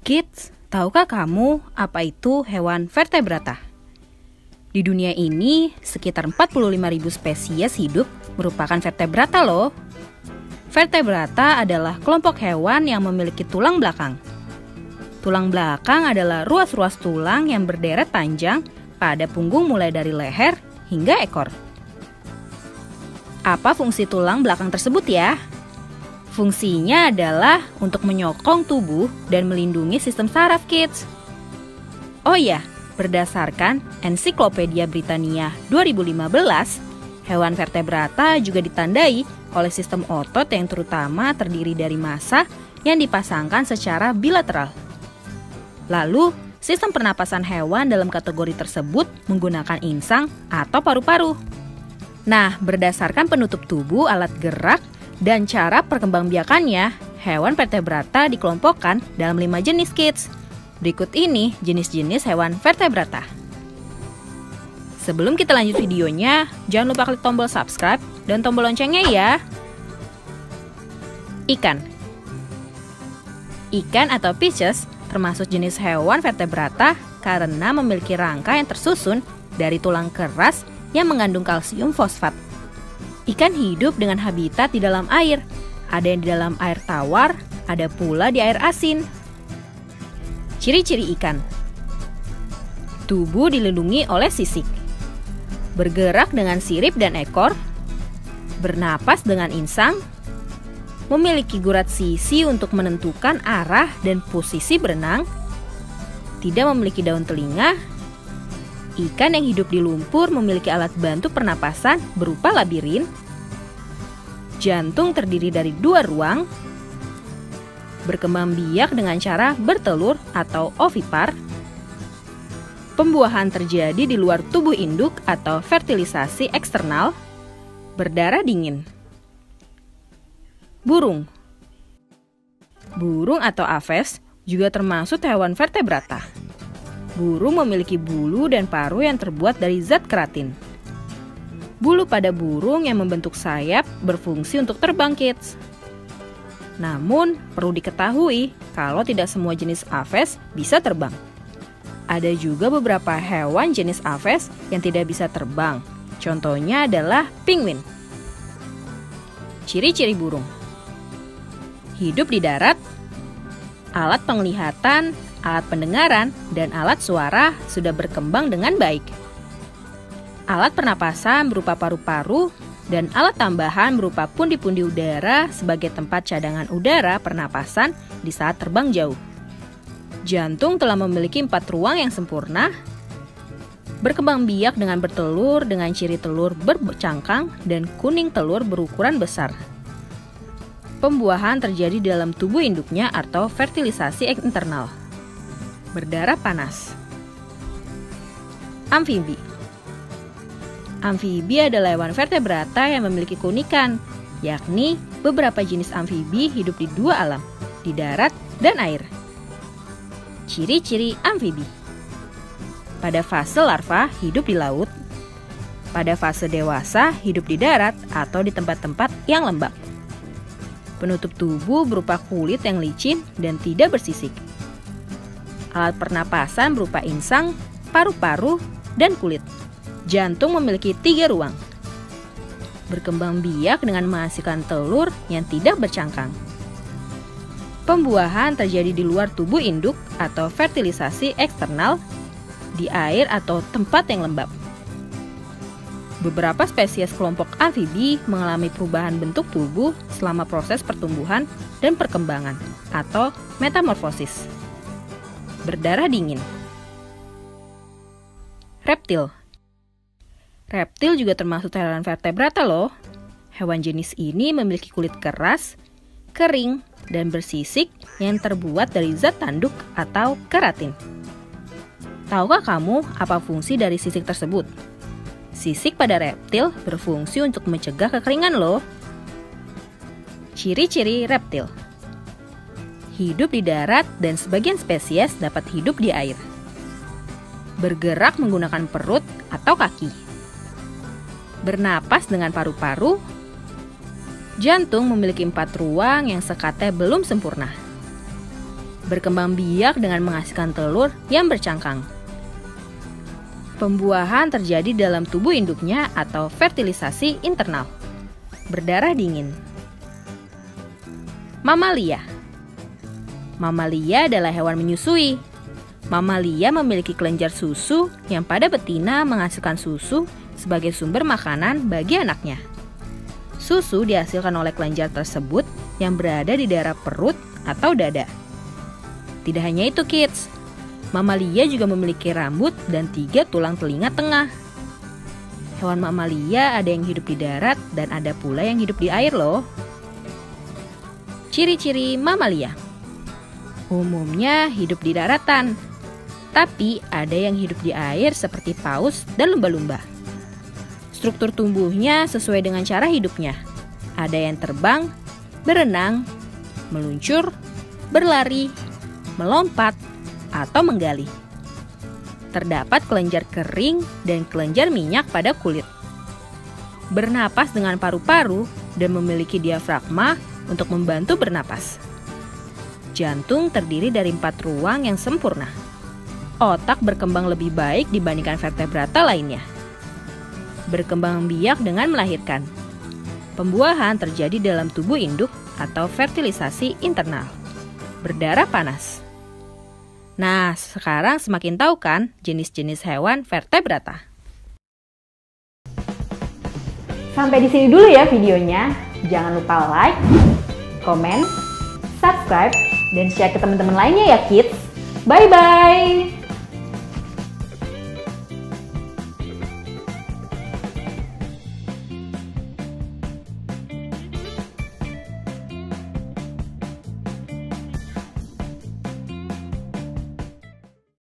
Kids, tahukah kamu apa itu hewan vertebrata? Di dunia ini, sekitar 45.000 spesies hidup merupakan vertebrata loh. Vertebrata adalah kelompok hewan yang memiliki tulang belakang. Tulang belakang adalah ruas-ruas tulang yang berderet panjang pada punggung mulai dari leher hingga ekor. Apa fungsi tulang belakang tersebut ya? Fungsinya adalah untuk menyokong tubuh dan melindungi sistem saraf, kids. Oh iya, berdasarkan Ensiklopedia Britania 2015, hewan vertebrata juga ditandai oleh sistem otot yang terutama terdiri dari massa yang dipasangkan secara bilateral. Lalu, sistem pernapasan hewan dalam kategori tersebut menggunakan insang atau paru-paru. Nah, berdasarkan penutup tubuh, alat gerak, dan cara perkembangbiakannya, hewan vertebrata dikelompokkan dalam 5 jenis, kids. Berikut ini jenis-jenis hewan vertebrata. Sebelum kita lanjut videonya, jangan lupa klik tombol subscribe dan tombol loncengnya ya. Ikan. Ikan atau fishes termasuk jenis hewan vertebrata karena memiliki rangka yang tersusun dari tulang keras yang mengandung kalsium fosfat. Ikan hidup dengan habitat di dalam air. Ada yang di dalam air tawar, ada pula di air asin. Ciri-ciri ikan. Tubuh dilindungi oleh sisik. Bergerak dengan sirip dan ekor. Bernapas dengan insang. Memiliki gurat sisi untuk menentukan arah dan posisi berenang. Tidak memiliki daun telinga. Ikan yang hidup di lumpur memiliki alat bantu pernapasan berupa labirin. Jantung terdiri dari 2 ruang. Berkembang biak dengan cara bertelur atau ovipar. Pembuahan terjadi di luar tubuh induk atau fertilisasi eksternal. Berdarah dingin. Burung. Burung atau aves juga termasuk hewan vertebrata. Burung memiliki bulu dan paruh yang terbuat dari zat keratin. Bulu pada burung yang membentuk sayap berfungsi untuk terbang, kids. Namun, perlu diketahui kalau tidak semua jenis aves bisa terbang. Ada juga beberapa hewan jenis aves yang tidak bisa terbang. Contohnya adalah penguin. Ciri-ciri burung. Hidup di darat. Alat penglihatan, alat pendengaran, dan alat suara sudah berkembang dengan baik. Alat pernapasan berupa paru-paru dan alat tambahan berupa pundi-pundi udara sebagai tempat cadangan udara pernapasan di saat terbang jauh. Jantung telah memiliki 4 ruang yang sempurna. Berkembang biak dengan bertelur dengan ciri telur bercangkang dan kuning telur berukuran besar. Pembuahan terjadi di dalam tubuh induknya atau fertilisasi internal. Berdarah panas. Amfibi. Amfibi adalah hewan vertebrata yang memiliki keunikan, yakni beberapa jenis amfibi hidup di 2 alam, di darat dan air. Ciri-ciri amfibi. Pada fase larva hidup di laut. Pada fase dewasa hidup di darat atau di tempat-tempat yang lembab. Penutup tubuh berupa kulit yang licin dan tidak bersisik. Alat pernapasan berupa insang, paru-paru, dan kulit. Jantung memiliki 3 ruang. Berkembang biak dengan menghasilkan telur yang tidak bercangkang. Pembuahan terjadi di luar tubuh induk atau fertilisasi eksternal, di air atau tempat yang lembab. Beberapa spesies kelompok amfibi mengalami perubahan bentuk tubuh selama proses pertumbuhan dan perkembangan atau metamorfosis. Berdarah dingin. Reptil. Reptil juga termasuk hewan vertebrata loh. Hewan jenis ini memiliki kulit keras, kering, dan bersisik yang terbuat dari zat tanduk atau keratin. Tahukah kamu apa fungsi dari sisik tersebut? Sisik pada reptil berfungsi untuk mencegah kekeringan loh. Ciri-ciri reptil. Hidup di darat dan sebagian spesies dapat hidup di air. Bergerak menggunakan perut atau kaki. Bernapas dengan paru-paru. Jantung memiliki 4 ruang yang sekatnya belum sempurna. berkembang biak dengan menghasilkan telur yang bercangkang. Pembuahan terjadi dalam tubuh induknya atau fertilisasi internal. Berdarah dingin. Mamalia. Mamalia adalah hewan menyusui. Mamalia memiliki kelenjar susu yang pada betina menghasilkan susu sebagai sumber makanan bagi anaknya. Susu dihasilkan oleh kelenjar tersebut yang berada di daerah perut atau dada. Tidak hanya itu, kids. Mamalia juga memiliki rambut dan 3 tulang telinga tengah. Hewan mamalia ada yang hidup di darat dan ada pula yang hidup di air loh. Ciri-ciri mamalia. Umumnya hidup di daratan, tapi ada yang hidup di air seperti paus dan lumba-lumba. Struktur tubuhnya sesuai dengan cara hidupnya. Ada yang terbang, berenang, meluncur, berlari, melompat, atau menggali. Terdapat kelenjar kering dan kelenjar minyak pada kulit. Bernapas dengan paru-paru dan memiliki diafragma untuk membantu bernapas. Jantung terdiri dari 4 ruang yang sempurna. Otak berkembang lebih baik dibandingkan vertebrata lainnya. Berkembang biak dengan melahirkan. Pembuahan terjadi dalam tubuh induk atau fertilisasi internal. Berdarah panas. Nah, sekarang semakin tahu kan jenis-jenis hewan vertebrata. Sampai di sini dulu ya videonya. Jangan lupa like, komen, subscribe, dan share ke teman-teman lainnya ya kids. Bye-bye!